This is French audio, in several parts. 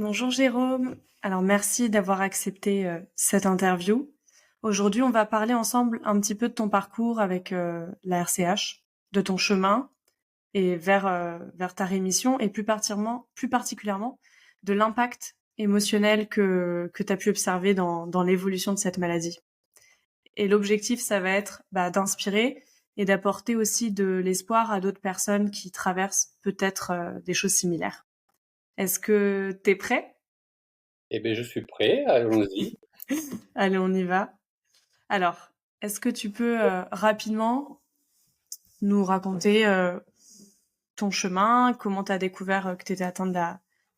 Bonjour Jérôme. Alors merci d'avoir accepté cette interview. Aujourd'hui, on va parler ensemble un petit peu de ton parcours avec la RCH, de ton chemin et vers ta rémission et plus particulièrement de l'impact émotionnel que tu as pu observer dans l'évolution de cette maladie. Et l'objectif, ça va être d'inspirer et d'apporter aussi de l'espoir à d'autres personnes qui traversent peut-être des choses similaires. Est-ce que tu es prêt? Eh bien, je suis prêt, allons-y. Allez, on y va. Alors, est-ce que tu peux rapidement nous raconter ton chemin, comment tu as découvert que tu étais atteinte de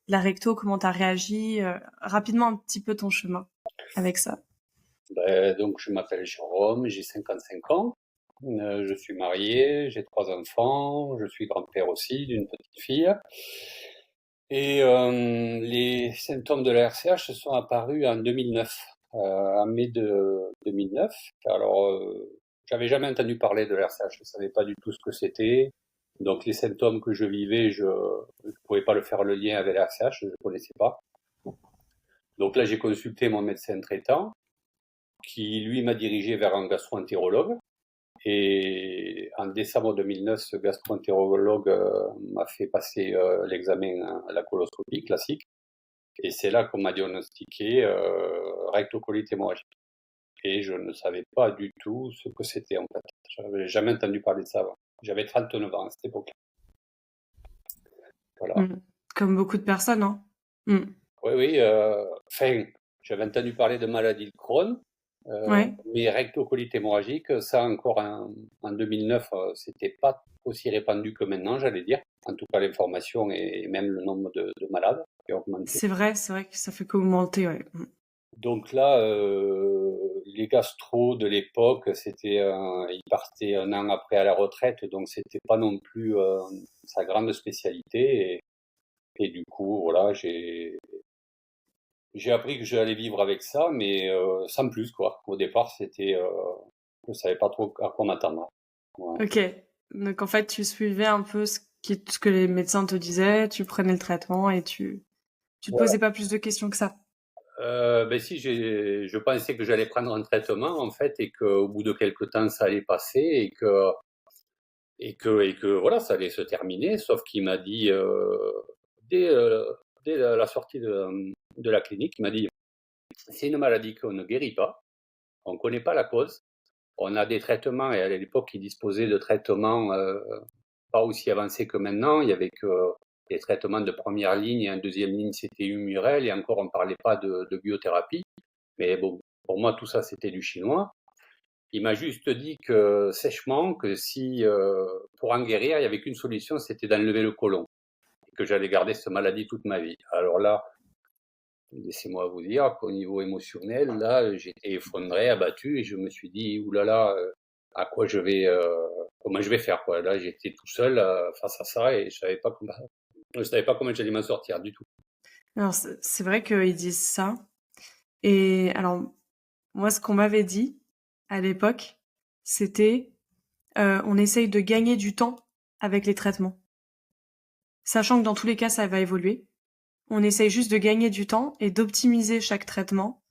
la recto, comment tu as réagi, rapidement un petit peu ton chemin avec ça. Donc, je m'appelle Jérôme, j'ai 55 ans, je suis marié, j'ai 3 enfants, je suis grand-père aussi d'une petite fille. Et les symptômes de la RCH se sont apparus en 2009, en mai de 2009. Alors, j'avais jamais entendu parler de la RCH, je ne savais pas du tout ce que c'était. Donc, les symptômes que je vivais, je ne pouvais pas le faire le lien avec la RCH, je ne connaissais pas. Donc là, j'ai consulté mon médecin traitant, qui lui m'a dirigé vers un gastro-entérologue. Et en décembre 2009, ce gastro-entérologue m'a fait passer l'examen à la coloscopie classique. Et c'est là qu'on m'a diagnostiqué rectocolite hémorragique. Et je ne savais pas du tout ce que c'était en fait. Je n'avais jamais entendu parler de ça avant. J'avais 39 ans à cette époque. Voilà. Mm. Comme beaucoup de personnes, hein. Mm. Oui, oui. Enfin, j'avais entendu parler de maladie de Crohn. Ouais, Mais rectocolite hémorragique, ça encore en 2009, c'était pas aussi répandu que maintenant, j'allais dire. En tout cas, l'information et même le nombre de malades qui a augmenté. c'est vrai que ça fait qu'augmenter, ouais. Mm. Donc là, les gastros de l'époque, ils partaient un an après à la retraite, donc c'était pas non plus sa grande spécialité. Et du coup, voilà, j'ai appris que j'allais vivre avec ça, mais sans plus, quoi. Au départ, je savais pas trop à quoi m'attendre. Voilà. Ok. Donc en fait, tu suivais un peu ce que les médecins te disaient, tu prenais le traitement et tu te Voilà. posais pas plus de questions que ça. Ben si, je pensais que j'allais prendre un traitement, en fait, et qu'au bout de quelque temps, ça allait passer, et que voilà, ça allait se terminer, sauf qu'il m'a dit, dès, euh, dès la sortie de la clinique, il m'a dit, c'est une maladie qu'on ne guérit pas, on ne connaît pas la cause, on a des traitements, et à l'époque, il disposait de traitements pas aussi avancés que maintenant. Il y avait que des traitements de première ligne, et en deuxième ligne, c'était Humurel, et encore, on ne parlait pas de biothérapie. Mais bon, pour moi, tout ça, c'était du chinois. Il m'a juste dit que sèchement, que si pour en guérir, il n'y avait qu'une solution, c'était d'enlever le côlon, et que j'allais garder cette maladie toute ma vie. Alors là, laissez-moi vous dire qu'au niveau émotionnel, là, j'étais effondré, abattu, et je me suis dit, oulala, à quoi comment je vais faire, quoi. Là, j'étais tout seul face à ça, et je savais pas comment j'allais m'en sortir du tout. Alors c'est vrai qu'ils disent ça. Et alors moi, ce qu'on m'avait dit à l'époque, c'était on essaye de gagner du temps avec les traitements, sachant que dans tous les cas, ça va évoluer. On essaye juste de gagner du temps et d'optimiser chaque traitement.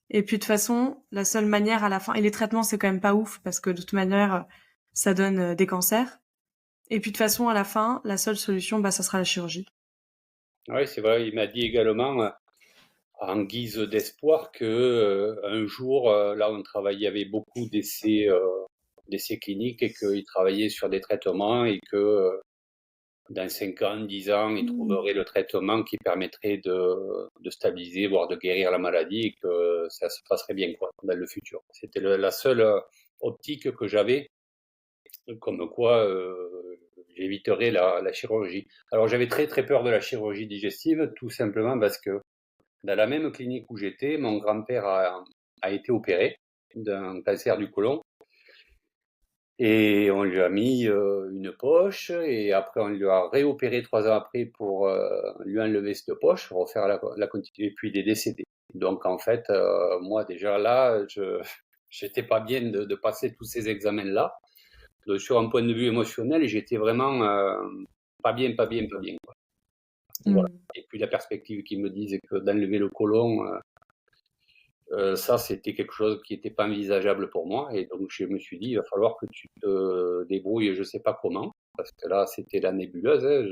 Et puis de toute façon, la seule manière à la fin, et les traitements c'est quand même pas ouf parce que de toute manière, ça donne des cancers. Et puis de toute façon, à la fin, la seule solution, ça sera la chirurgie. Oui, c'est vrai, il m'a dit également, en guise d'espoir, que un jour, là, on travaillait avec beaucoup d'essais cliniques, et qu'ils travaillaient sur des traitements, et que dans 5 ans, 10 ans, ils trouveraient le traitement qui permettrait de stabiliser, voire de guérir la maladie, et que ça se passerait bien, quoi, dans le futur. C'était la seule optique que j'avais, comme quoi j'éviterais la chirurgie. Alors j'avais très très peur de la chirurgie digestive, tout simplement parce que dans la même clinique où j'étais, mon grand-père a été opéré d'un cancer du côlon, et on lui a mis une poche, et après on lui a réopéré 3 ans après pour lui enlever cette poche, refaire la continuité, et puis il est décédé. Donc en fait, moi déjà là, j'étais pas bien de passer tous ces examens-là. Donc, sur un point de vue émotionnel, j'étais vraiment pas bien, pas bien, pas bien, quoi. Voilà. Mmh. Et puis la perspective qu'ils me disent que d'enlever le côlon, ça c'était quelque chose qui n'était pas envisageable pour moi. Et donc je me suis dit, il va falloir que tu te débrouilles, je sais pas comment, parce que là c'était la nébuleuse. Hein,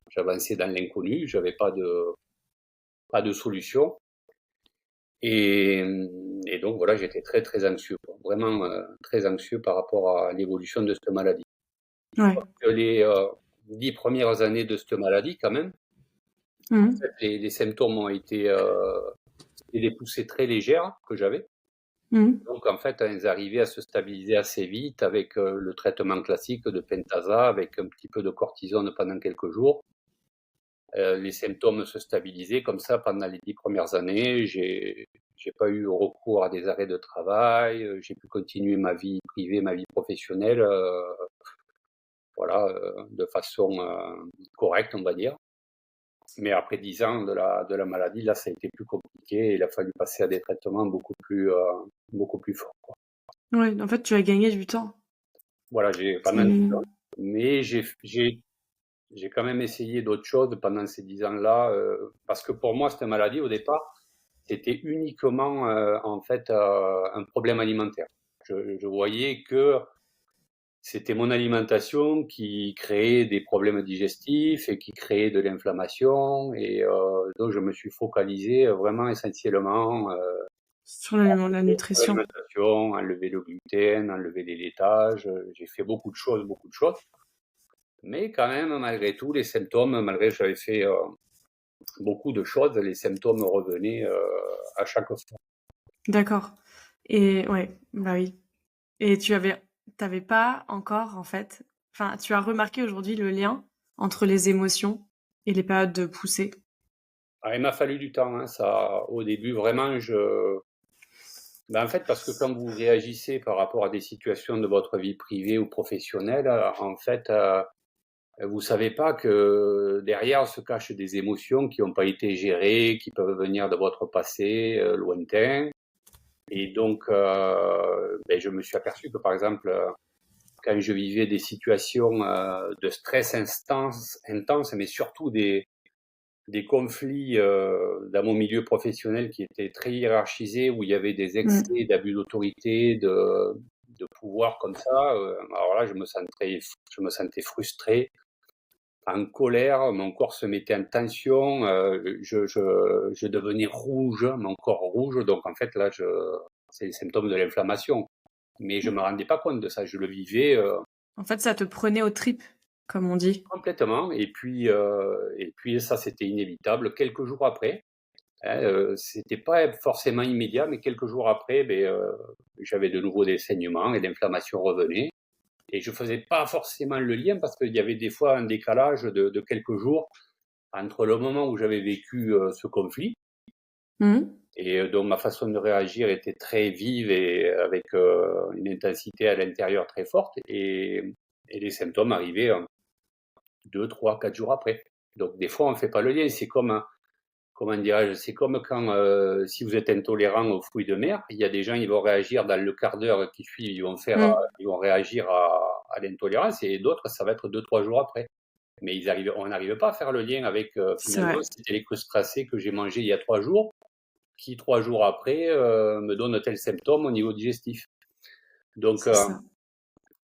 j'avançais dans l'inconnu, j'avais pas de solution. Et, et donc voilà, j'étais très très anxieux, quoi. Vraiment très anxieux par rapport à l'évolution de cette maladie. Ouais. Les 10 premières années de cette maladie, quand même, Mmh. les symptômes ont été des poussées très légères que j'avais. Mmh. Donc en fait, ils arrivaient à se stabiliser assez vite avec le traitement classique de Pentasa, avec un petit peu de cortisone pendant quelques jours. Les symptômes se stabilisaient comme ça pendant les 10 premières années. J'ai pas eu recours à des arrêts de travail. J'ai pu continuer ma vie privée, ma vie professionnelle, voilà, de façon correcte, on va dire. Mais après 10 ans de la maladie, là, ça a été plus compliqué. Et il a fallu passer à des traitements beaucoup plus forts, quoi. Ouais, en fait, tu as gagné du temps. Voilà, j'ai pendant 10 ans. Mmh. Mais j'ai quand même essayé d'autres choses pendant ces 10 ans-là, parce que pour moi, cette maladie, au départ, c'était uniquement en fait un problème alimentaire. Je voyais que c'était mon alimentation qui créait des problèmes digestifs et qui créait de l'inflammation. Et donc, je me suis focalisé vraiment essentiellement Sur la sur nutrition. l'alimentation, enlever le gluten, enlever les laitages. J'ai fait beaucoup de choses, beaucoup de choses. Mais quand même, malgré tout, les symptômes, malgré que j'avais fait beaucoup de choses, les symptômes revenaient à chaque fois. D'accord. Et ouais, bah oui. Et t'avais pas encore, en fait, enfin, tu as remarqué aujourd'hui le lien entre les émotions et les périodes de poussée. Ah, il m'a fallu du temps, hein, ça. Au début, vraiment, ben, en fait, parce que quand vous réagissez par rapport à des situations de votre vie privée ou professionnelle, en fait, vous savez pas que derrière se cachent des émotions qui n'ont pas été gérées, qui peuvent venir de votre passé lointain. Et donc, ben, je me suis aperçu que, par exemple, quand je vivais des situations de stress intense, mais surtout des conflits dans mon milieu professionnel qui étaient très hiérarchisés, où il y avait des Mmh. excès d'abus d'autorité, de pouvoir comme ça. Alors là, je me sentais frustré, en colère, mon corps se mettait en tension, je devenais rouge, mon corps rouge. Donc en fait, là, c'est les symptômes de l'inflammation. Mais je me rendais pas compte de ça, je le vivais En fait, ça te prenait aux tripes, comme on dit. complètement. Et puis ça, c'était inévitable. Quelques jours après, hein, c'était pas forcément immédiat, mais quelques jours après, ben, j'avais de nouveau des saignements et l'inflammation revenait. Et je faisais pas forcément le lien parce qu'il y avait des fois un décalage de quelques jours entre le moment où j'avais vécu ce conflit Mmh. et donc ma façon de réagir était très vive et avec une intensité à l'intérieur très forte et les symptômes arrivaient 2, 3, 4 jours après. Donc des fois on fait pas le lien, c'est comme comment dirais-je, c'est comme quand si vous êtes intolérant aux fruits de mer, il y a des gens ils vont réagir dans le quart d'heure qui suit, Mmh. ils vont réagir à l'intolérance et d'autres ça va être 2, 3 jours après. Mais on n'arrive pas à faire le lien avec C'est finalement vrai, c'était les crustacés que j'ai mangés il y a 3 jours qui 3 jours après me donnent tel symptôme au niveau digestif. Donc c'est ça.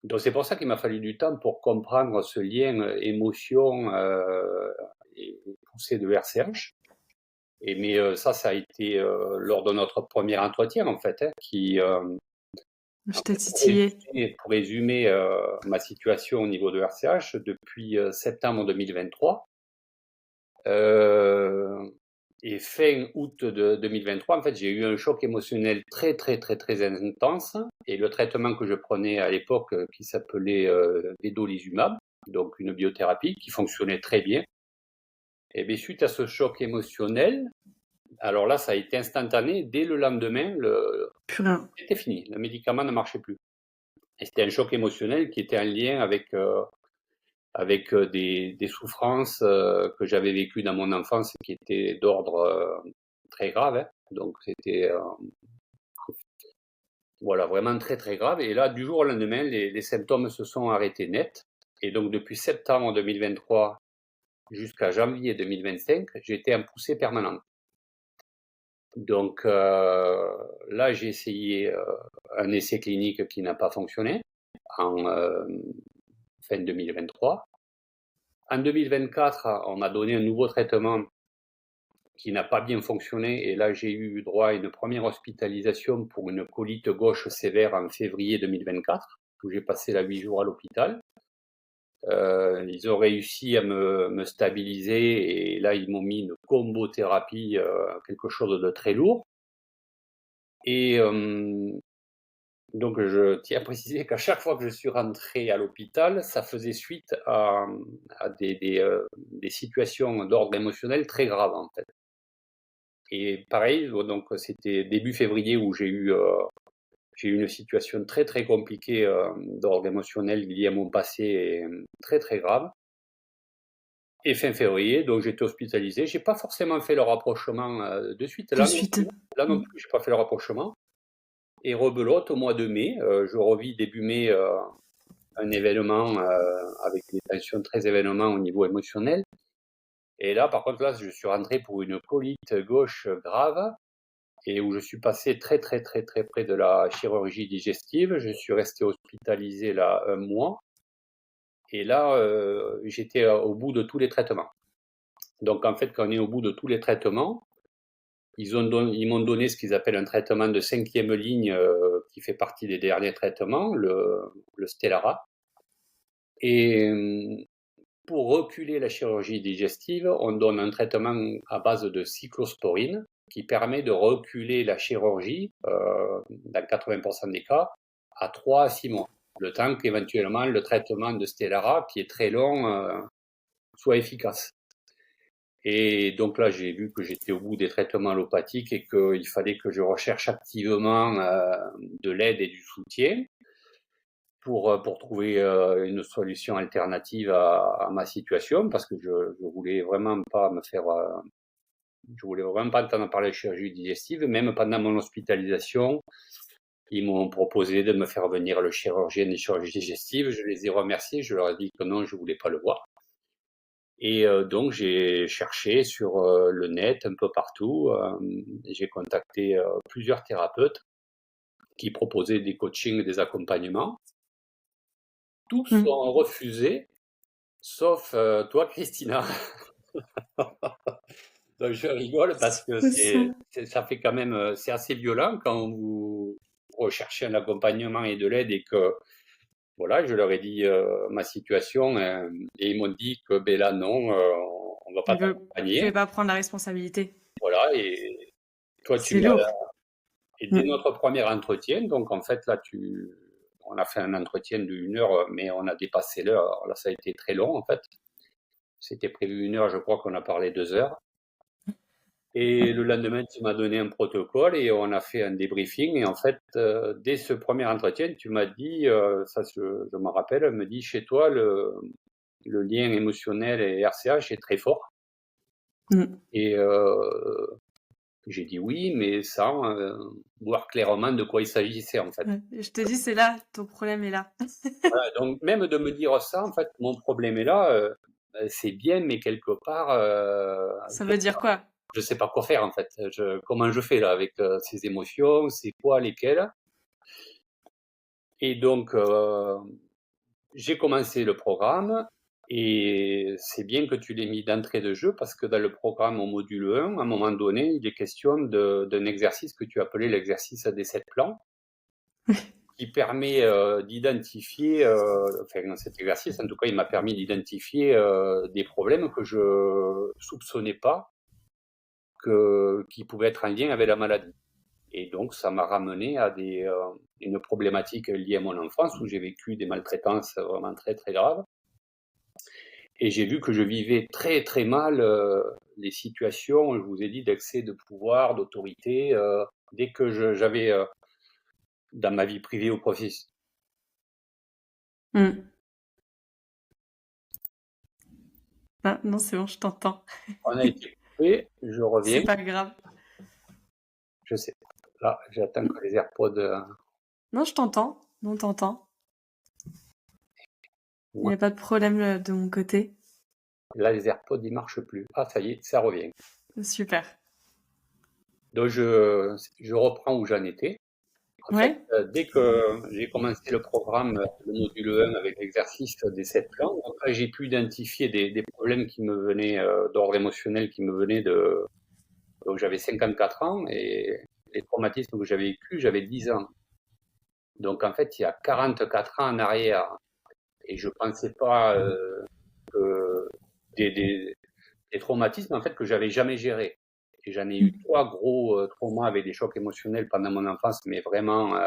donc c'est pour ça qu'il m'a fallu du temps pour comprendre ce lien émotion et poussée de RCH. Et mais ça a été lors de notre premier entretien en fait, hein, qui Je t'ai titillé. pour résumer ma situation au niveau de RCH depuis septembre 2023. Euh, et fin août de 2023, en fait, j'ai eu un choc émotionnel très, très, très, très intense. Et le traitement que je prenais à l'époque, qui s'appelait vedolizumab, donc une biothérapie qui fonctionnait très bien. Et bien, suite à ce choc émotionnel, alors là, ça a été instantané. Dès le lendemain, Plus rien. c'était fini. Le médicament ne marchait plus. Et c'était un choc émotionnel qui était en lien avec des souffrances que j'avais vécues dans mon enfance qui étaient d'ordre très grave. Hein. Donc c'était voilà, vraiment très très grave. Et là, du jour au lendemain, les symptômes se sont arrêtés net. Et donc depuis septembre 2023 jusqu'à janvier 2025, j'étais en poussée permanente. Donc là, j'ai essayé un essai clinique qui n'a pas fonctionné en fin 2023. En 2024, on m'a donné un nouveau traitement qui n'a pas bien fonctionné et là, j'ai eu droit à une première hospitalisation pour une colite gauche sévère en février 2024, où j'ai passé là 8 jours à l'hôpital. Ils ont réussi à me stabiliser et là, ils m'ont mis une combothérapie, quelque chose de très lourd. Et donc, je tiens à préciser qu'à chaque fois que je suis rentré à l'hôpital, ça faisait suite à des situations d'ordre émotionnel très graves, en fait. Et pareil, donc c'était début février où j'ai eu une situation très très compliquée d'ordre émotionnel liée à mon passé très très grave. Et fin février, donc j'étais hospitalisé. J'ai pas forcément fait le rapprochement de suite. De suite. Là non plus, j'ai pas fait le rapprochement. Et rebelote, au mois de mai, je revis début mai un événement avec des tensions très événements au niveau émotionnel. Et là, par contre, là, je suis rentré pour une colite gauche grave et où je suis passé très très très très près de la chirurgie digestive. Je suis resté hospitalisé là un mois. Et là, j'étais au bout de tous les traitements. Donc en fait, quand on est au bout de tous les traitements, ils m'ont donné ce qu'ils appellent un traitement de 5e ligne qui fait partie des derniers traitements, le Stelara. Et pour reculer la chirurgie digestive, on donne un traitement à base de cyclosporine qui permet de reculer la chirurgie, dans 80% des cas, à 3 à 6 mois. Le temps qu'éventuellement le traitement de Stelara, qui est très long, soit efficace. Et donc là, j'ai vu que j'étais au bout des traitements allopathiques et qu'il fallait que je recherche activement de l'aide et du soutien pour trouver une solution alternative à ma situation, parce que je voulais vraiment pas je voulais vraiment pas entendre parler de chirurgie digestive. Même pendant mon hospitalisation, ils m'ont proposé de me faire venir le chirurgien des chirurgies digestives. Je les ai remerciés, je leur ai dit que non, je voulais pas le voir. Et donc j'ai cherché sur le net un peu partout. J'ai contacté plusieurs thérapeutes qui proposaient des coachings, des accompagnements. Tous sont refusés, sauf toi, Christina. Donc je rigole parce que ça fait quand même, c'est assez violent quand vous recherchez un accompagnement et de l'aide et que, voilà, je leur ai dit ma situation et ils m'ont dit que ben là non, on va pas Tu t'accompagner. veux pas prendre la responsabilité. Voilà, et toi tu C'est m'as lourd. et dès notre premier entretien, donc en fait là on a fait un entretien d'1 heure, mais on a dépassé l'heure. Là ça a été très long en fait. C'était prévu 1 heure, je crois qu'on a parlé 2 heures. Et le lendemain, tu m'as donné un protocole et on a fait un débriefing. Et en fait, dès ce premier entretien, tu m'as dit, ça je me rappelle, me dit chez toi le lien émotionnel et RCH est très fort. Et j'ai dit oui, mais sans voir clairement de quoi il s'agissait en fait. Ouais. Je te dis, c'est là, ton problème est là. Voilà, donc même de me dire ça, en fait, mon problème est là, c'est bien, mais quelque part, Ça veut dire quoi? je sais pas quoi faire en fait. Comment je fais là avec ces émotions, c'est quoi, lesquelles? Et donc j'ai commencé le programme et c'est bien que tu l'aies mis d'entrée de jeu parce que dans le programme au module 1, à un moment donné, il est question d'un exercice que tu appelais l'exercice des 7 plans qui permet d'identifier, enfin cet exercice en tout cas il m'a permis d'identifier des problèmes que je soupçonnais pas qui pouvaient être en lien avec la maladie. Et donc, ça m'a ramené à une problématique liée à mon enfance où j'ai vécu des maltraitances vraiment très, très graves. Et j'ai vu que je vivais très, très mal les situations, je vous ai dit, d'excès de pouvoir, d'autorité, dès que j'avais dans ma vie privée ou professionnelle. Ah, non, c'est bon, je t'entends. On a été coupé, je reviens. C'est pas grave. Je sais pas. Là, j'attends que les AirPods. Non, je t'entends. Non, t'entends. Il n'y Ouais. a pas de problème de mon côté. Là, les AirPods, ils marchent plus. Ah, ça y est, ça revient. Super. Donc, je reprends où j'en étais. En fait, Ouais, dès que j'ai commencé le programme, le module 1 avec l'exercice des 7 plans, après j'ai pu identifier des problèmes qui me venaient d'ordre émotionnel, qui me venaient de... Donc j'avais 54 ans et les traumatismes que j'avais vécus, j'avais 10 ans. Donc en fait, il y a 44 ans en arrière, et je pensais pas que des traumatismes en fait que j'avais jamais gérés. Et j'en ai eu mm. 3 gros traumas avec des chocs émotionnels pendant mon enfance, mais vraiment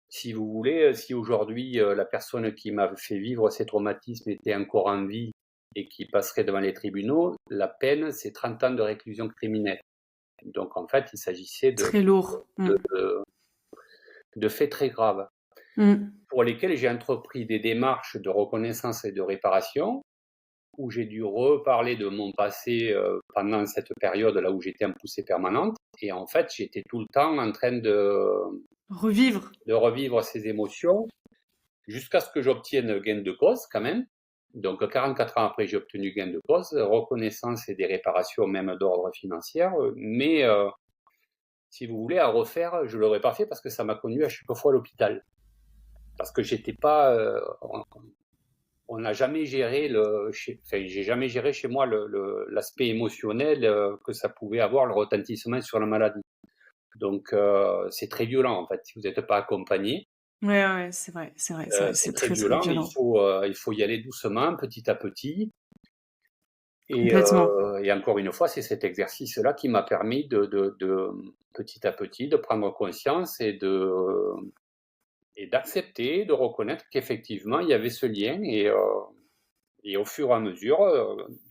si vous voulez, si aujourd'hui la personne qui m'a fait vivre ces traumatismes était encore en vie et qui passerait devant les tribunaux, la peine, c'est 30 ans de réclusion criminelle. Donc en fait, il s'agissait Très lourd. de faits très graves Mm. pour lesquels j'ai entrepris des démarches de reconnaissance et de réparation, où j'ai dû reparler de mon passé pendant cette période là où j'étais en poussée permanente. Et en fait, j'étais tout le temps en train Revivre. de revivre ces émotions jusqu'à ce que j'obtienne gain de cause quand même. Donc 44 ans après, j'ai obtenu gain de cause, reconnaissance et des réparations même d'ordre financier. Mais si vous voulez, à refaire, je ne l'aurais pas fait parce que ça m'a conduit à chaque fois à l'hôpital. Parce que j'étais pas... on n'a jamais géré enfin, j'ai jamais géré chez moi l'aspect émotionnel que ça pouvait avoir, le retentissement sur la maladie. Donc c'est très violent en fait si vous n'êtes pas accompagné. Ouais, ouais, c'est vrai, C'est c'est très très, très violent, violent. il faut y aller doucement, petit à petit. Complètement. Et encore une fois, c'est cet exercice-là qui m'a permis de petit à petit de prendre conscience et d'accepter, de reconnaître qu'effectivement il y avait ce lien et au fur et à mesure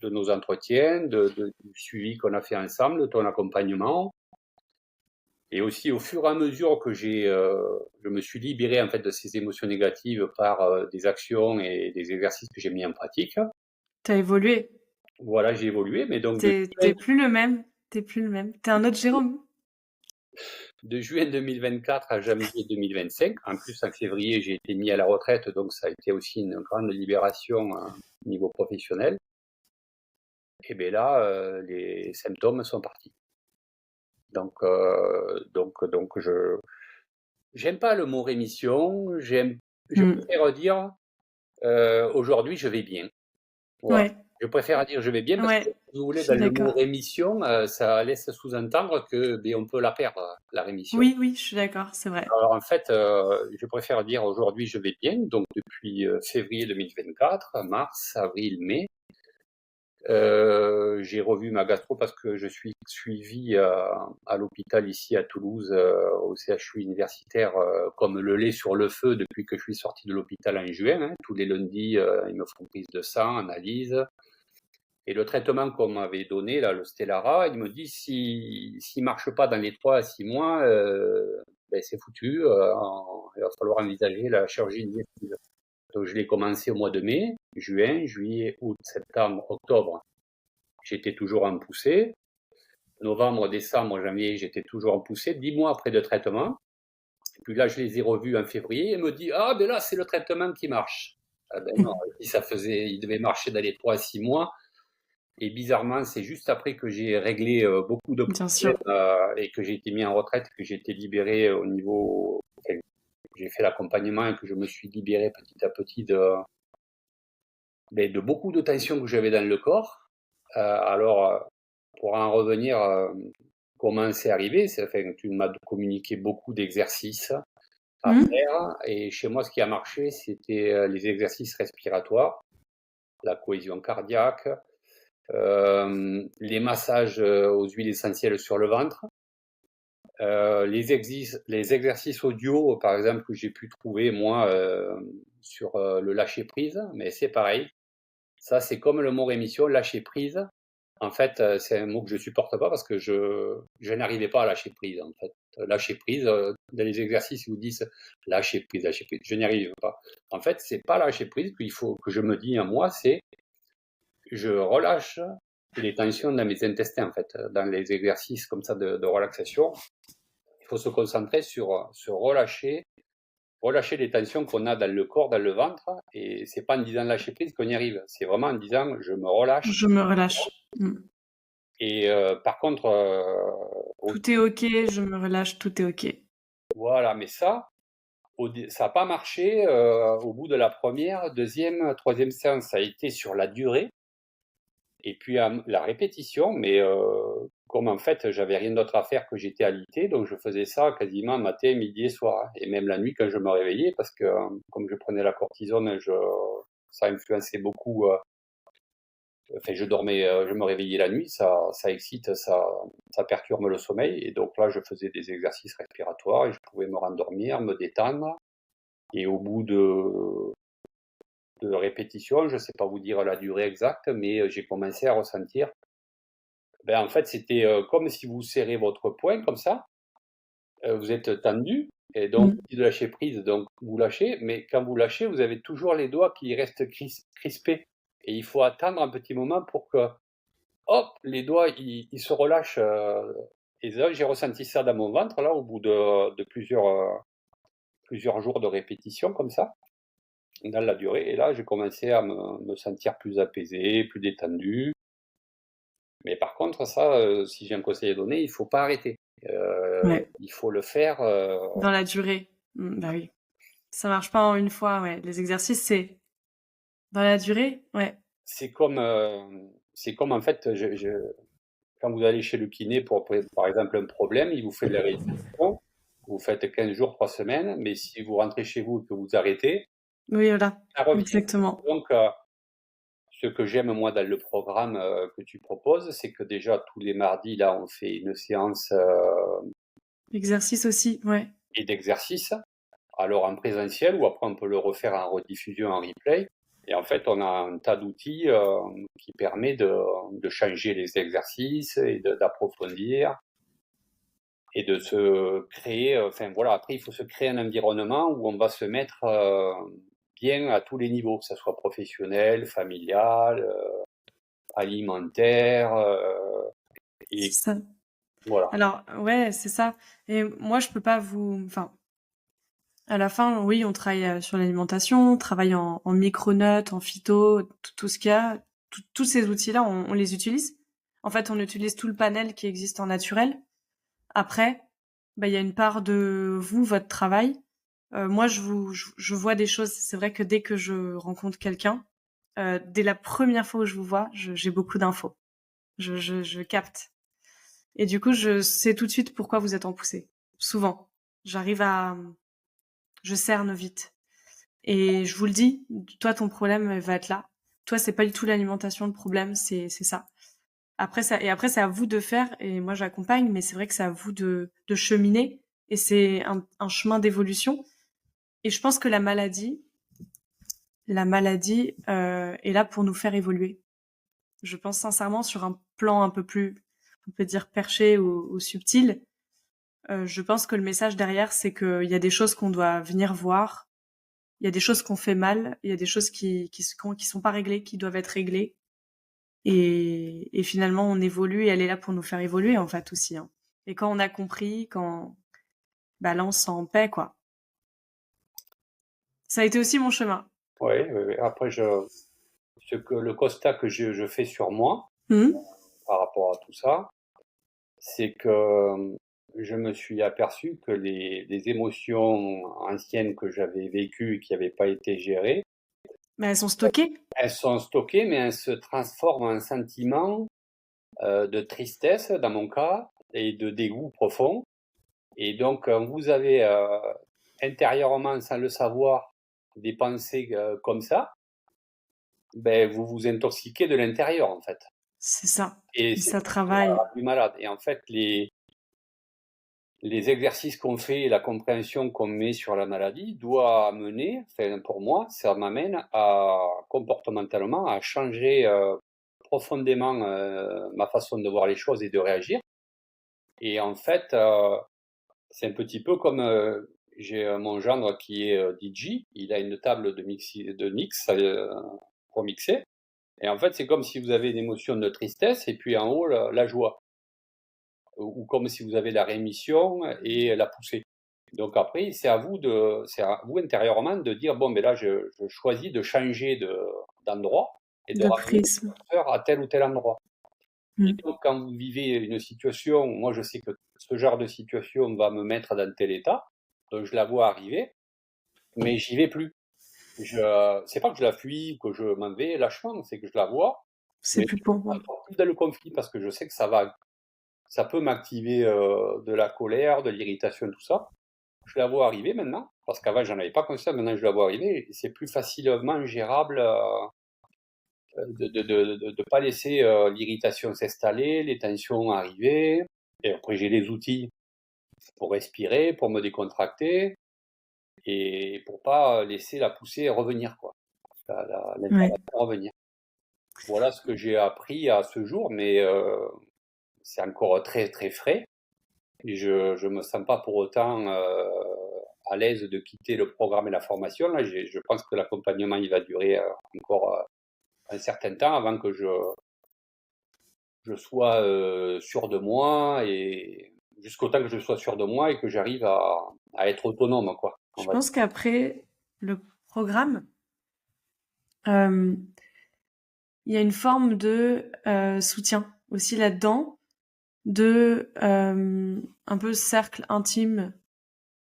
de nos entretiens, du suivi qu'on a fait ensemble, de ton accompagnement, et aussi au fur et à mesure que je me suis libéré en fait de ces émotions négatives par des actions et des exercices que j'ai mis en pratique. T'as évolué. Voilà, j'ai évolué, mais donc T'es plus le même. T'es plus le même. T'es un autre Jérôme. de juin 2024 à janvier 2025. En plus, en février, j'ai été mis à la retraite, donc ça a été aussi une grande libération au niveau professionnel. Et bien là, les symptômes sont partis. Donc, je j'aime pas le mot rémission. Je Mm. préfère dire aujourd'hui je vais bien. Voilà. Ouais, Je préfère dire je vais bien parce que ouais, si vous je voulez, suis dans le mot d'accord. rémission, ça laisse sous-entendre que ben, on peut la perdre, la rémission. Oui, oui, je suis d'accord, c'est vrai. Alors en fait, je préfère dire aujourd'hui je vais bien, donc depuis février 2024, mars, avril, mai. J'ai revu ma gastro parce que je suis suivi à l'hôpital ici à Toulouse, au CHU universitaire, comme le lait sur le feu depuis que je suis sorti de l'hôpital en juin. Hein. Tous les lundis, ils me font prise de sang, analyse. Et le traitement qu'on m'avait donné, là, le Stellara, il me dit s'il marche pas dans les 3 à 6 mois, ben, c'est foutu. Il va falloir envisager la chirurgie digestive. Donc je l'ai commencé au mois de mai, juin, juillet, août, septembre, octobre. J'étais toujours en poussée. Novembre, décembre, janvier, j'étais toujours en poussée. 10 mois après de traitement. Et puis là, je les ai revus en février et me dit ah ben là, c'est le traitement qui marche. Ah ben non, il devait marcher dans les 3 à 6 mois. Et bizarrement, c'est juste après que j'ai réglé beaucoup de Bien problèmes sûr. et que j'ai été mis en retraite, que j'ai été libéré au niveau, enfin, j'ai fait l'accompagnement et que je me suis libéré petit à petit de beaucoup de tensions que j'avais dans le corps. Alors, pour en revenir, comment c'est arrivé, enfin, tu m'as communiqué beaucoup d'exercices à Mm. faire. Et chez moi, ce qui a marché, c'était les exercices respiratoires, la cohésion cardiaque, les massages aux huiles essentielles sur le ventre, les exercices audio, par exemple, que j'ai pu trouver, moi, sur le lâcher-prise, mais c'est pareil. Ça, c'est comme le mot rémission, lâcher-prise. En fait, c'est un mot que je supporte pas parce que je n'arrivais pas à lâcher prise, en fait. Lâcher prise, dans les exercices, ils vous disent lâcher prise. Je n'y arrive pas. En fait, c'est pas lâcher prise qu'il faut que je me dis à moi, c'est je relâche les tensions dans mes intestins, en fait. Dans les exercices comme ça de relaxation, il faut se concentrer sur relâcher relâcher les tensions qu'on a dans le corps, dans le ventre. Et c'est pas en disant lâcher prise qu'on y arrive. C'est vraiment en disant je me relâche. Je me relâche. Et par contre, Tout est OK, je me relâche, tout est OK. voilà. Mais ça n'a pas marché au bout de la première, deuxième, troisième séance. Ça a été sur la durée. Et puis la répétition, mais comme en fait j'avais rien d'autre à faire que j'étais alité, donc je faisais ça quasiment matin, midi et soir, et même la nuit quand je me réveillais, parce que comme je prenais la cortisone, ça influençait beaucoup. Enfin, je dormais, je me réveillais la nuit, ça excite, ça perturbe le sommeil, et donc là je faisais des exercices respiratoires et je pouvais me rendormir, me détendre, et au bout de répétition, je ne sais pas vous dire la durée exacte, mais j'ai commencé à ressentir. Ben, en fait, c'était comme si vous serrez votre poing comme ça, vous êtes tendu, et donc de lâcher prise, donc vous lâchez, mais quand vous lâchez, vous avez toujours les doigts qui restent crispés. Et il faut attendre un petit moment pour que, hop, les doigts, ils se relâchent. Et là, j'ai ressenti ça dans mon ventre, là, au bout de plusieurs jours de répétition comme ça, dans la durée. Et là, j'ai commencé à me sentir plus apaisé, plus détendu. Mais par contre, ça, si j'ai un conseil à donner, il faut pas arrêter. Ouais. Il faut le faire. Dans la durée. Bah oui. Ça marche pas en une fois, ouais. Les exercices, c'est dans la durée, ouais. C'est comme en fait, quand vous allez chez le kiné pour par exemple un problème, il vous fait de la rééducation. Vous faites 15 jours, 3 semaines, mais si vous rentrez chez vous et que vous arrêtez, Oui, voilà. ça revient. Exactement. Donc, ce que j'aime moi dans le programme que tu proposes, c'est que déjà tous les mardis, là, on fait une séance Exercice aussi, ouais. et d'exercice. Alors en présentiel ou après on peut le refaire en rediffusion, en replay. Et en fait, on a un tas d'outils qui permet de changer les exercices et d'approfondir et de se créer. Enfin voilà, après il faut se créer un environnement où on va se mettre bien à tous les niveaux, que ce soit professionnel, familial, alimentaire, C'est et ça. voilà. Alors, ouais, c'est ça. Et moi, je peux pas enfin, à la fin, oui, on travaille sur l'alimentation, on travaille en micronotes, en phyto, tout ce qu'il y a, tous ces outils-là, on les utilise. En fait, on utilise tout le panel qui existe en naturel. Après, bah, il y a une part de vous, votre travail. Moi, je vois des choses. C'est vrai que dès que je rencontre quelqu'un, dès la première fois où je vous vois, j'ai beaucoup d'infos. Je capte. Et du coup, je sais tout de suite pourquoi vous êtes en poussée. Souvent. Je cerne vite. Et je vous le dis, toi, ton problème va être là. Toi, c'est pas du tout l'alimentation le problème, c'est ça. Après, c'est à vous de faire, et moi, j'accompagne, mais c'est vrai que c'est à vous de cheminer, et c'est un chemin d'évolution. Et je pense que la maladie est là pour nous faire évoluer. Je pense sincèrement sur un plan un peu plus, on peut dire perché ou subtil. Je pense que le message derrière, c'est qu'il y a des choses qu'on doit venir voir, il y a des choses qu'on fait mal, il y a des choses qui sont pas réglées, qui doivent être réglées. Et finalement, on évolue et elle est là pour nous faire évoluer en fait aussi. Hein. Et quand on a compris, bah là, on se sent en paix, quoi. Ça a été aussi mon chemin. Oui, oui, oui. Après, le constat que je fais sur moi Mmh. par rapport à tout ça, c'est que je me suis aperçu que les émotions anciennes que j'avais vécues et qui n'avaient pas été gérées, Mais elles sont stockées. elles sont stockées, mais elles se transforment en sentiments de tristesse, dans mon cas, et de dégoût profond. Et donc, quand vous avez intérieurement, sans le savoir, des pensées comme ça, ben, vous vous intoxiquez de l'intérieur, en fait. C'est ça. Et Et c'est ça ça qui va travaille. plus malade. Et en fait, les exercices qu'on fait et la compréhension qu'on met sur la maladie doit amener, enfin pour moi, ça m'amène à comportementalement à changer profondément ma façon de voir les choses et de réagir. Et en fait, c'est un petit peu comme j'ai mon gendre qui est DJ, il a une table de mix pour mixer. Et en fait, c'est comme si vous avez une émotion de tristesse et puis en haut la joie, ou comme si vous avez la rémission et la poussée. Donc après, c'est à vous intérieurement de dire, bon, mais là, je choisis de changer d'endroit et de De ramener le prisme. curseur à tel ou tel endroit. Et Mm. donc, quand vous vivez une situation, moi, je sais que ce genre de situation va me mettre dans tel état, donc je la vois arriver, mais j'y vais plus. C'est pas que je la fuis ou que je m'en vais lâchement, c'est que je la vois, C'est mais plus je pour suis moi. encore plus dans le conflit parce que je sais que ça peut m'activer de la colère, de l'irritation, tout ça. Je la vois arriver maintenant, parce qu'avant j'en avais pas conscience, maintenant je la vois arriver, et c'est plus facilement gérable de pas laisser l'irritation s'installer, les tensions arriver, et après j'ai les outils pour respirer, pour me décontracter, et pour pas laisser la poussée revenir, quoi, Ouais. l'information revenir. Voilà ce que j'ai appris à ce jour, mais c'est encore très très frais, et je me sens pas pour autant à l'aise de quitter le programme et la formation. Là, je pense que l'accompagnement il va durer encore un certain temps avant que je sois sûr de moi et jusqu'au temps que je sois sûr de moi et que j'arrive à être autonome, quoi. On Je va dire. pense qu'après le programme, euh, il y a une forme de soutien aussi là-dedans, de un peu cercle intime.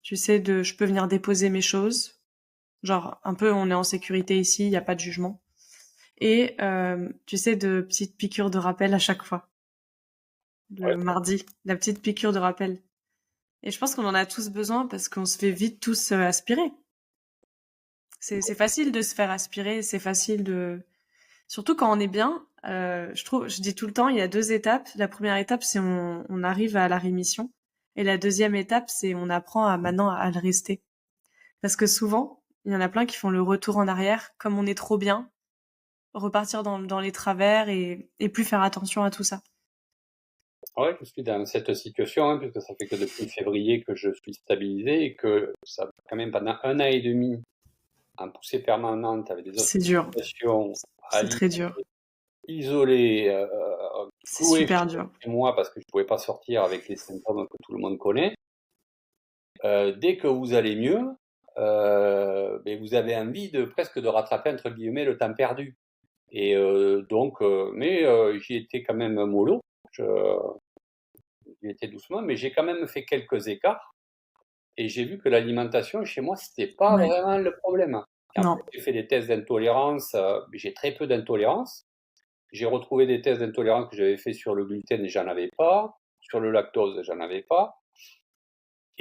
Tu sais, de je peux venir déposer mes choses. Genre, un peu, on est en sécurité ici, il n'y a pas de jugement. Et tu sais, de petites piqûres de rappel à chaque fois. Ouais, Le mardi, la petite piqûre de rappel. Et je pense qu'on en a tous besoin parce qu'on se fait vite tous aspirer. C'est facile de se faire aspirer, c'est facile de... Surtout quand on est bien, je trouve, je dis tout le temps, il y a deux étapes. La première étape, c'est on arrive à la rémission. Et la deuxième étape, c'est on apprend à maintenant à le rester. Parce que souvent, il y en a plein qui font le retour en arrière, comme on est trop bien, repartir dans les travers et plus faire attention à tout ça. ouais, je suis dans cette situation, hein, puisque ça fait que depuis février que je suis stabilisé et que ça fait quand même pendant un an et demi en poussée permanente avec des C'est dur. hospitalisations à C'est l'île, très dur. isolé, C'est cloué super dur. chez moi parce que je pouvais pas sortir avec les symptômes que tout le monde connaît. Dès que vous allez mieux, ben vous avez envie de presque de rattraper entre guillemets le temps perdu. Et mais j'y étais quand même mollo. Je, j'y étais doucement, mais j'ai quand même fait quelques écarts. Et j'ai vu que l'alimentation chez moi, c'était pas Ouais. vraiment le problème. Et après, Non. j'ai fait des tests d'intolérance. J'ai très peu d'intolérance. J'ai retrouvé des tests d'intolérance que j'avais fait sur le gluten et j'en avais pas. Sur le lactose, j'en avais pas.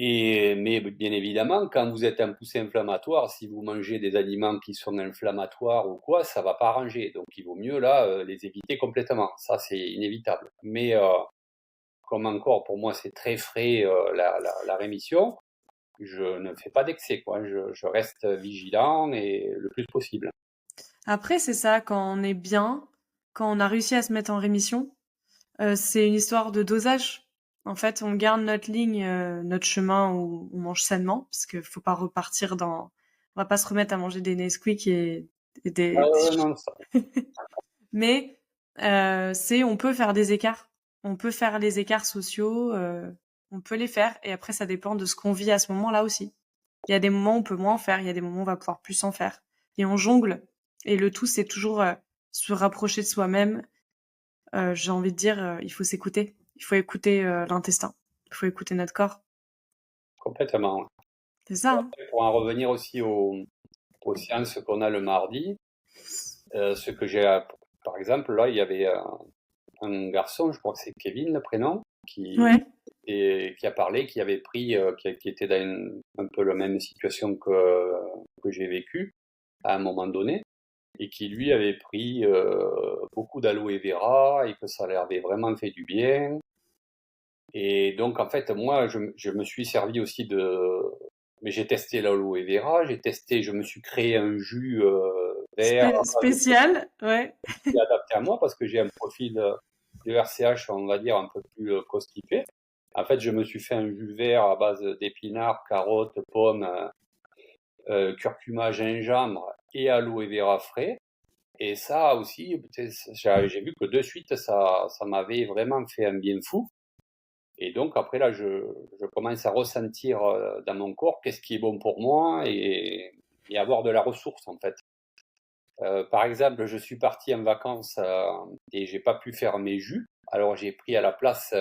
Mais bien évidemment, quand vous êtes un poussé inflammatoire, si vous mangez des aliments qui sont inflammatoires ou quoi, ça va pas arranger. Donc il vaut mieux là les éviter complètement. Ça c'est inévitable. Mais comme encore pour moi c'est très frais la rémission, je ne fais pas d'excès quoi. Je reste vigilant et le plus possible. Après, c'est ça, quand on est bien, quand on a réussi à se mettre en rémission, c'est une histoire de dosage. En fait, on garde notre ligne, notre chemin où on mange sainement, parce qu'il faut pas repartir dans... On va pas se remettre à manger des Nesquik et Non, ça, Mais c'est on peut faire des écarts. On peut faire les écarts sociaux, on peut les faire et après ça dépend de ce qu'on vit à ce moment-là aussi. Il y a des moments où on peut moins en faire, il y a des moments où on va pouvoir plus en faire et on jongle et le tout c'est toujours se rapprocher de soi-même. J'ai envie de dire il faut s'écouter. Il faut écouter l'intestin. Il faut écouter notre corps. complètement. C'est ça, hein. Pour en revenir aussi aux séances qu'on a le mardi, ce que par exemple là, il y avait un garçon, je crois que c'est Kevin le prénom, Ouais. qui a parlé, qui avait pris, qui était dans un peu la même situation que j'ai vécu à un moment donné, et qui lui avait pris beaucoup d'aloe vera et que ça leur avait vraiment fait du bien. Et donc en fait, moi, je me suis servi aussi mais j'ai testé l'aloe vera, je me suis créé un jus vert Spécial, ouais. qui est adapté à moi parce que j'ai un profil de RCH, on va dire, un peu plus constipé. En fait, je me suis fait un jus vert à base d'épinards, carottes, pommes, curcuma, gingembre et aloe vera frais. Et ça aussi, j'ai vu que de suite, ça m'avait vraiment fait un bien fou. Et donc après là, je commence à ressentir dans mon corps qu'est-ce qui est bon pour moi et avoir de la ressource en fait. Par exemple, je suis parti en vacances et j'ai pas pu faire mes jus. Alors j'ai pris à la place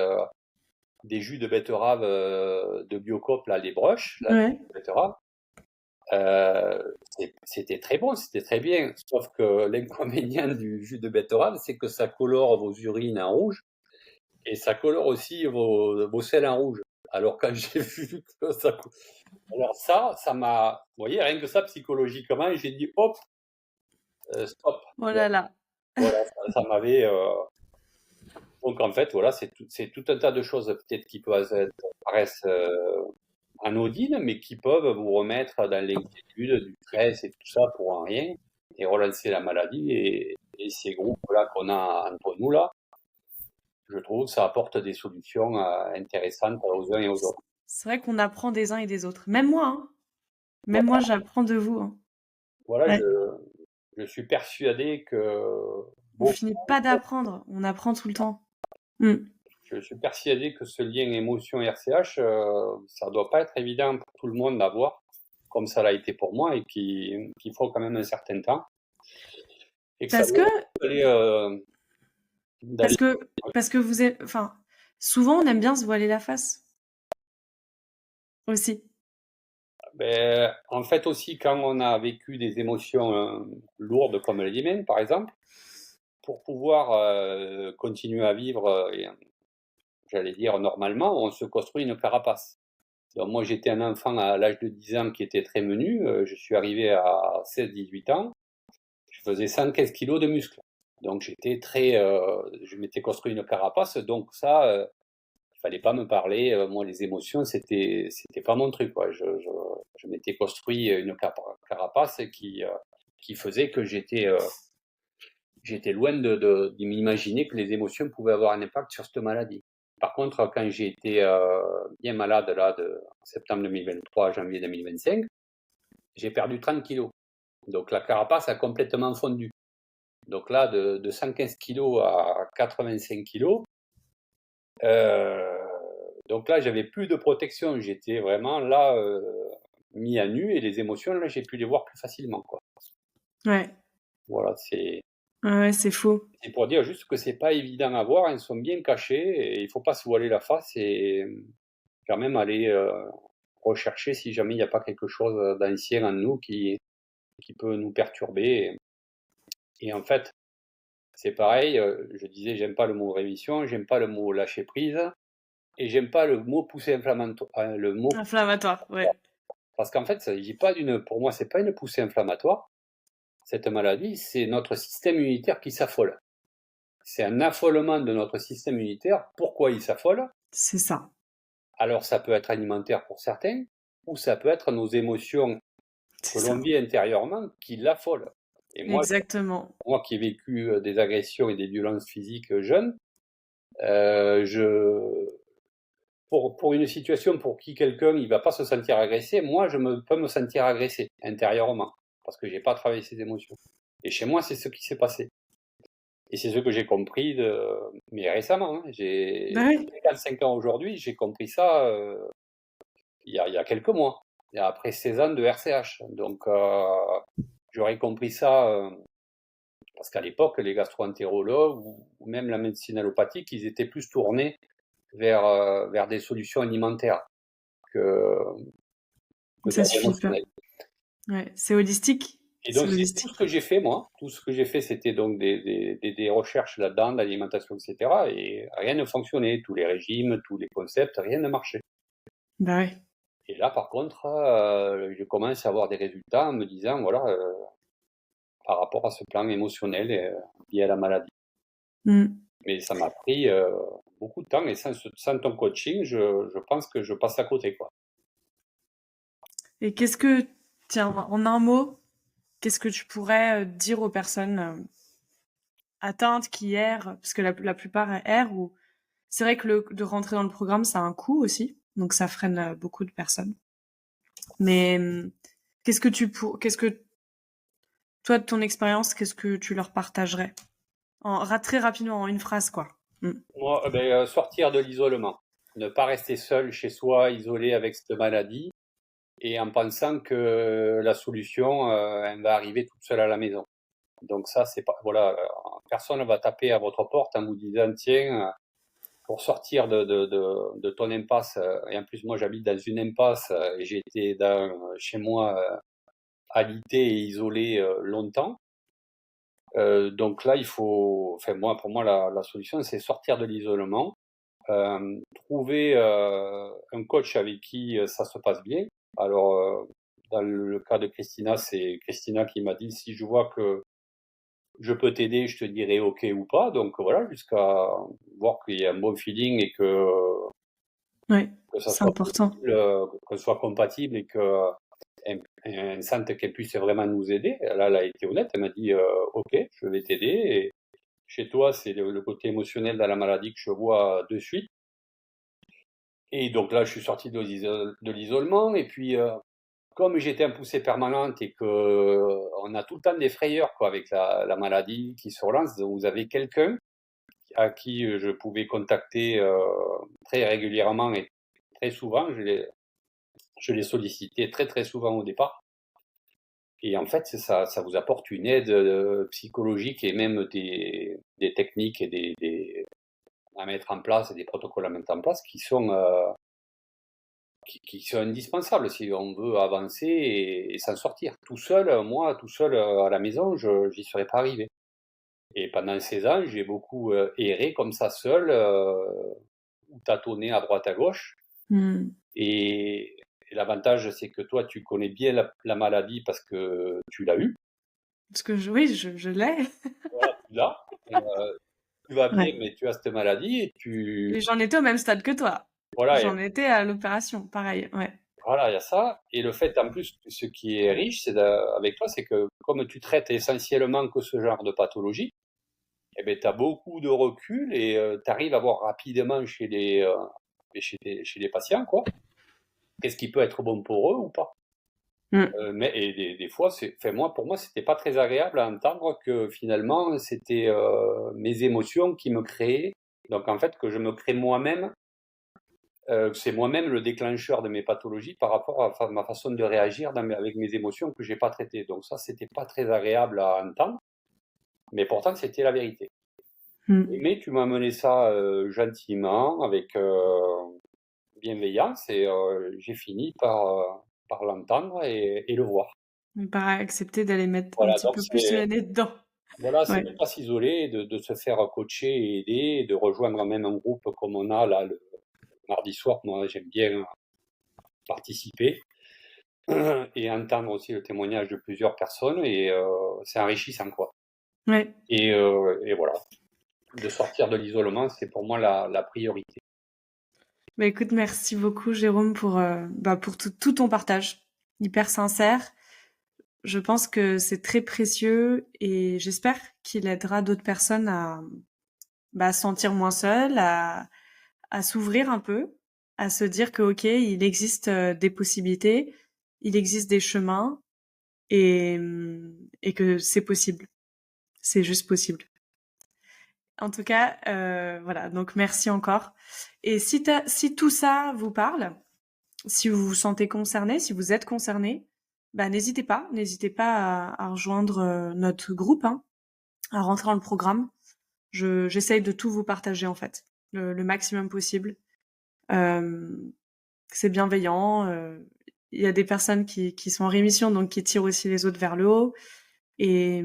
des jus de betterave de Biocoop, là, les broches, là, Ouais. de betterave. Euh, C'était très bon, c'était très bien. Sauf que l'inconvénient du jus de betterave, c'est que ça colore vos urines en rouge et ça colore aussi vos selles en rouge. Alors quand j'ai vu que ça... Alors ça m'a... Vous voyez, rien que ça, psychologiquement, j'ai dit, hop, stop. Oh là là. Voilà, ça m'avait... Donc en fait, voilà, c'est tout un tas de choses peut-être qui paraissent anodines, mais qui peuvent vous remettre dans l'inquiétude, du stress et tout ça pour un rien, et relancer la maladie. Et ces groupes-là qu'on a entre nous là, je trouve que ça apporte des solutions intéressantes aux uns et aux autres. C'est vrai qu'on apprend des uns et des autres. Même moi, hein. Même Voilà, moi, j'apprends de vous, hein. voilà, Ouais. je suis persuadé que On beaucoup, finit pas d'apprendre. On apprend tout le temps. Mm. je suis persuadé que ce lien émotion-RCH, ça doit pas être évident pour tout le monde d'avoir, comme ça l'a été pour moi, et qu'il faut quand même un certain temps. Et que ça Parce que, doit aller, parce d'aller. que, parce que vous êtes, enfin, souvent on aime bien se voiler la face aussi. Ben, en fait aussi, quand on a vécu des émotions lourdes comme les miennes, par exemple, pour pouvoir continuer à vivre, j'allais dire normalement, on se construit une carapace. Donc moi, j'étais un enfant à l'âge de 10 ans qui était très menu. Je suis arrivé à 16-18 ans. Je faisais 115 kilos de muscles. Donc j'étais je m'étais construit une carapace. Donc ça, il fallait pas me parler. Moi, les émotions, c'était pas mon truc, quoi. Je m'étais construit une carapace qui faisait que j'étais loin de m'imaginer que les émotions pouvaient avoir un impact sur cette maladie. Par contre, quand j'ai été bien malade là de septembre 2023 à janvier 2025, j'ai perdu 30 kilos. Donc la carapace a complètement fondu. Donc là, de 115 kilos à 85 kilos, euh, donc là, j'avais plus de protection. J'étais vraiment là, mis à nu, et les émotions, là, j'ai pu les voir plus facilement, quoi. Ouais. Voilà, c'est Ouais, c'est faux. c'est pour dire juste que c'est pas évident à voir. Ils sont bien cachés et il faut pas se voiler la face et quand même aller rechercher si jamais il n'y a pas quelque chose d'ancien en nous qui peut nous perturber. Et en fait, c'est pareil. Je disais, j'aime pas le mot rémission, j'aime pas le mot lâcher prise. Et j'aime pas le mot poussée inflammatoire, le mot, Inflammatoire, ouais. parce qu'en fait, ça s'agit pas pour moi, c'est pas une poussée inflammatoire. Cette maladie, c'est notre système immunitaire qui s'affole. C'est un affolement de notre système immunitaire. Pourquoi il s'affole? C'est ça. Alors, ça peut être alimentaire pour certains, ou ça peut être nos émotions que C'est l'on ça. vit intérieurement qui l'affolent. Et Exactement. moi qui ai vécu des agressions et des violences physiques jeunes, je, pour une situation pour qui quelqu'un il va pas se sentir agressé, moi peux me sentir agressé intérieurement parce que j'ai pas travaillé ces émotions. Et chez moi, c'est ce qui s'est passé. Et c'est ce que j'ai compris mais récemment. Hein. Bah J'ai oui. 55 ans aujourd'hui, j'ai compris ça il y a quelques mois, après 16 ans de RCH. Donc j'aurais compris ça parce qu'à l'époque, les gastro-entérologues ou même la médecine allopathique, ils étaient plus tournés vers des solutions alimentaires que, que Ça vers suffit pas. l'émotionnel. Ouais. C'est holistique. Et C'est donc, c'est tout ce holistique. que j'ai fait, moi. Tout ce que j'ai fait, c'était donc des recherches là-dedans, d'alimentation, etc. Et rien ne fonctionnait. Tous les régimes, tous les concepts, rien ne marchait. Bah ouais. Et là, par contre, je commence à avoir des résultats en me disant, voilà, par rapport à ce plan émotionnel lié à la maladie. Mm. Mais ça m'a pris beaucoup de temps et sans ton coaching, je pense que je passe à côté, quoi. Et tiens, en un mot, qu'est-ce que tu pourrais dire aux personnes atteintes qui errent, parce que la plupart errent, ou c'est vrai que de rentrer dans le programme, ça a un coût aussi, donc ça freine beaucoup de personnes. Mais qu'est-ce que toi de ton expérience, qu'est-ce que tu leur partagerais très rapidement en une phrase quoi. Mm. Moi, sortir de l'isolement. ne pas rester seul chez soi, isolé avec cette maladie, et en pensant que la solution, elle va arriver toute seule à la maison. Donc ça, c'est pas, voilà, personne ne va taper à votre porte en vous disant, tiens, pour sortir de ton impasse, et en plus moi j'habite dans une impasse, et j'ai été chez moi alité et isolé longtemps. Donc là, il faut, enfin moi, pour moi, la solution, c'est sortir de l'isolement, trouver un coach avec qui ça se passe bien. Alors, dans le cas de Christina, c'est Christina qui m'a dit si je vois que je peux t'aider, je te dirai OK ou pas. Donc voilà, jusqu'à voir qu'il y a un bon feeling et Ouais, que ça c'est soit important. possible, que ce soit compatible et que elle sente qu'elle puisse vraiment nous aider. Là, elle a été honnête, elle m'a dit OK, je vais t'aider. Et chez toi, c'est le côté émotionnel de la maladie que je vois de suite. Et donc là, je suis sorti de l'isolement. Et puis, comme j'étais en poussée permanente et que on a tout le temps des frayeurs quoi, avec la maladie qui se relance, vous avez quelqu'un à qui je pouvais contacter très régulièrement et très souvent. Je l'ai sollicité très très souvent au départ. Et en fait, ça vous apporte une aide psychologique et même des techniques et à mettre en place, des protocoles à mettre en place qui sont indispensables si on veut avancer et s'en sortir. Tout seul, moi, tout seul à la maison, j'y serais pas arrivé. Et pendant 16 ans, j'ai beaucoup erré comme ça seul, ou tâtonné à droite à gauche. Hmm. Et, et l'avantage, c'est que toi, tu connais bien la maladie parce que tu l'as eu. Parce que oui, je l'ai. Voilà, tu l'as. Tu vas bien, Ouais. mais tu as cette maladie et Et j'en étais au même stade que toi. voilà, J'en étais à l'opération, pareil, ouais. voilà, il y a ça. Et le fait, en plus, ce qui est riche, avec toi, c'est que comme tu traites essentiellement que ce genre de pathologie, eh ben, tu as beaucoup de recul et tu arrives à voir rapidement chez les patients, quoi, qu'est-ce qui peut être bon pour eux ou pas. Hmm. Mais et des fois, enfin, moi, pour moi, c'était pas très agréable à entendre que finalement, c'était mes émotions qui me créaient. Donc, en fait, que je me crée moi-même. C'est moi-même le déclencheur de mes pathologies par rapport à ma façon de réagir avec mes émotions que j'ai pas traitées. Donc ça, c'était pas très agréable à entendre, mais pourtant c'était la vérité. Hmm. Mais tu m'as mené ça gentiment, avec bienveillance, et j'ai fini par l'entendre et le voir. Mais par accepter d'aller mettre un Voilà, petit donc peu plus le nez dedans. c'est Ouais. de pas s'isoler, de se faire coacher et aider, de rejoindre même un groupe comme on a là le mardi soir. Moi, j'aime bien participer. Et entendre aussi le témoignage de plusieurs personnes et c'est enrichissant quoi. Ouais. Et voilà, de sortir de l'isolement, c'est pour moi la priorité. Bah écoute, merci beaucoup Jérôme pour tout ton partage, hyper sincère. Je pense que c'est très précieux et j'espère qu'il aidera d'autres personnes à se sentir moins seules, à s'ouvrir un peu, à se dire que ok, il existe des possibilités, il existe des chemins et que c'est possible. C'est juste possible. En tout cas, voilà. Donc merci encore. Et si tout ça vous parle, si vous vous sentez concerné, si vous êtes concerné, bah n'hésitez pas à rejoindre notre groupe, hein, à rentrer dans le programme. J'essaye de tout vous partager en fait, le maximum possible. Euh, c'est bienveillant. Il y a des personnes qui sont en rémission, donc qui tirent aussi les autres vers le haut. Et,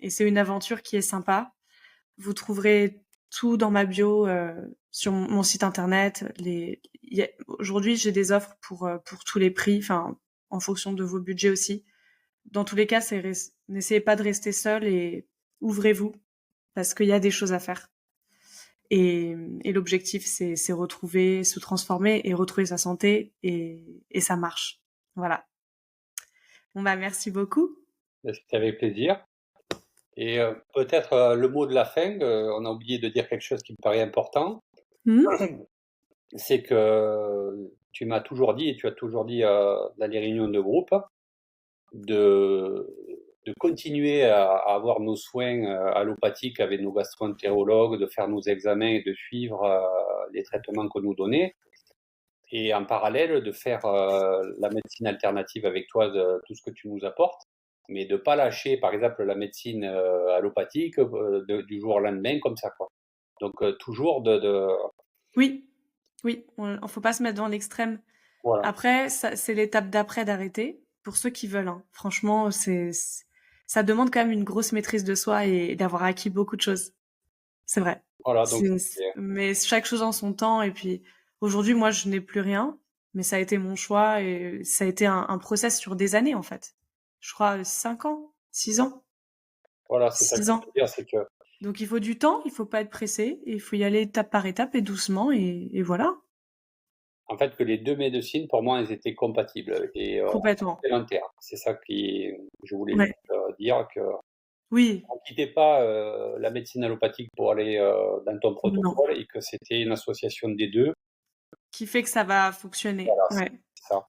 et c'est une aventure qui est sympa. Vous trouverez tout dans ma bio sur mon site internet. Aujourd'hui, j'ai des offres pour tous les prix, enfin en fonction de vos budgets aussi. Dans tous les cas, n'essayez pas de rester seul et ouvrez-vous parce qu'il y a des choses à faire. Et l'objectif, c'est retrouver, se transformer et retrouver sa santé et ça marche. Voilà. Bon bah merci beaucoup. C'était avec plaisir. Et peut-être le mot de la fin, on a oublié de dire quelque chose qui me paraît important, Hmm. c'est que tu m'as toujours dit, et tu as toujours dit dans les réunions de groupe, de, de continuer à avoir nos soins allopathiques avec nos gastro-entérologues, de faire nos examens et de suivre les traitements qu'on nous donnait. Et en parallèle, de faire la médecine alternative avec toi, de tout ce que tu nous apportes, mais de pas lâcher, par exemple, la médecine allopathique du jour au lendemain, comme ça, quoi. Donc, toujours Oui, oui, faut pas se mettre dans l'extrême. Voilà. Après, c'est l'étape d'après d'arrêter, pour ceux qui veulent, hein. Franchement, ça demande quand même une grosse maîtrise de soi et d'avoir acquis beaucoup de choses. C'est vrai. Voilà, donc, Mais chaque chose en son temps. Et puis, aujourd'hui, moi, je n'ai plus rien, mais ça a été mon choix et ça a été un process sur des années, en fait. Je crois 5 ans, 6 ans. voilà, c'est ça que 6 je ans. veux dire, c'est que, Donc, il faut du temps, il faut pas être pressé, et il faut y aller étape par étape et doucement, et voilà. en fait, que les deux médecines, pour moi, elles étaient compatibles et Complètement. complémentaires. C'est ça qui, je voulais Ouais. dire que Oui. on quittait pas la médecine allopathique pour aller dans ton Non. protocole et que c'était une association des deux. Qui fait que ça va fonctionner. Voilà, Ouais. c'est ça.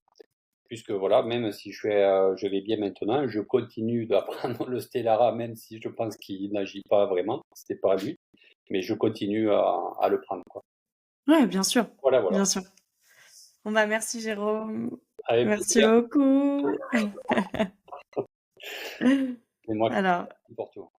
Puisque voilà, même si je vais bien maintenant, je continue d'apprendre le Stellara, même si je pense qu'il n'agit pas vraiment, c'était pas lui, mais je continue à le prendre, quoi. Ouais, bien sûr. Voilà, voilà. Bien sûr. Bon, bah, merci, Jérôme. Avec Merci plaisir. beaucoup. C'est moi qui Alors, pour tout.